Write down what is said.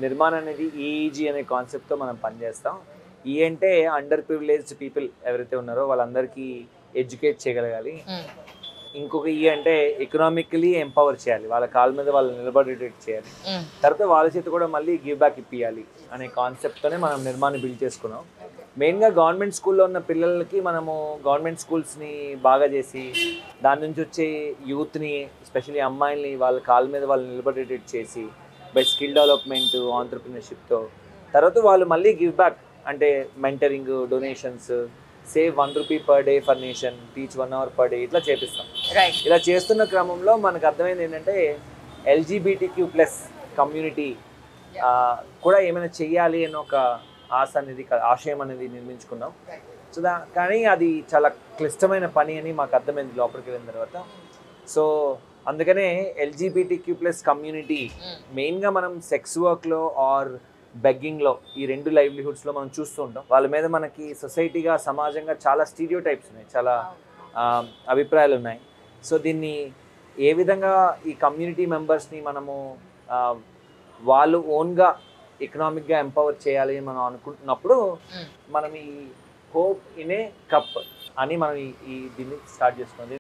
నిర్మాణ్ అనేది ఈఈజీ అనే కాన్సెప్ట్తో మనం పనిచేస్తాం. ఈ అంటే అండర్ ప్రివిలేజ్డ్ పీపుల్ ఎవరైతే ఉన్నారో వాళ్ళందరికీ ఎడ్యుకేట్ చేయగలగాలి. ఇంకొక ఈ అంటే ఎకనామికలీ ఎంపవర్ చేయాలి, వాళ్ళ కాళ్ళ మీద వాళ్ళు నిలబడేటట్టు చేయాలి. తర్వాత వాళ్ళ చేతి కూడా మళ్ళీ గివ్ బ్యాక్ ఇప్పియాలి అనే కాన్సెప్ట్తోనే మనం నిర్మాణాన్ని బిల్డ్ చేసుకున్నాం. మెయిన్గా గవర్నమెంట్ స్కూల్లో ఉన్న పిల్లలకి మనము గవర్నమెంట్ స్కూల్స్ని బాగా చేసి దాని నుంచి వచ్చే యూత్ని, ఎస్పెషల్లీ అమ్మాయిల్ని వాళ్ళ కాళ్ళ మీద వాళ్ళు నిలబడేటట్టు చేసి బై స్కిల్ డెవలప్మెంట్, ఆంటర్ప్రినర్షిప్తో తర్వాత వాళ్ళు మళ్ళీ గివ్ బ్యాక్ అంటే mentoring, donations, save 1 rupee per day for nation, teach 1 hour per day ఇట్లా చేపిస్తాం. ఇలా చేస్తున్న క్రమంలో మనకు అర్థమైంది ఏంటంటే LGBTQ+ కమ్యూనిటీ కూడా ఏమైనా చెయ్యాలి అని ఒక ఆశయం అనేది నిర్మించుకున్నాం. సో కానీ అది చాలా క్లిష్టమైన పని అని మాకు అర్థమైంది లోపలికి వెళ్ళిన తర్వాత. సో అందుకనే LGBTQ+ కమ్యూనిటీ మెయిన్గా మనం సెక్స్ వర్క్లో ఆర్ బెగ్గింగ్లో ఈ 2 లైవ్లీహుడ్స్లో మనం చూస్తూ ఉంటాం. వాళ్ళ మీద మనకి సొసైటీగా, సమాజంగా చాలా స్టీరియోటైప్స్ ఉన్నాయి, చాలా అభిప్రాయాలు ఉన్నాయి. సో దీన్ని ఏ విధంగా ఈ కమ్యూనిటీ మెంబర్స్ని మనము వాళ్ళు ఓన్గా ఎకనామిక్గా ఎంపవర్ చేయాలి అని మనం అనుకుంటున్నప్పుడు మనం ఈ హోప్ ఇన్ ఏ కప్ అని మనం దీన్ని స్టార్ట్ చేసుకున్నది.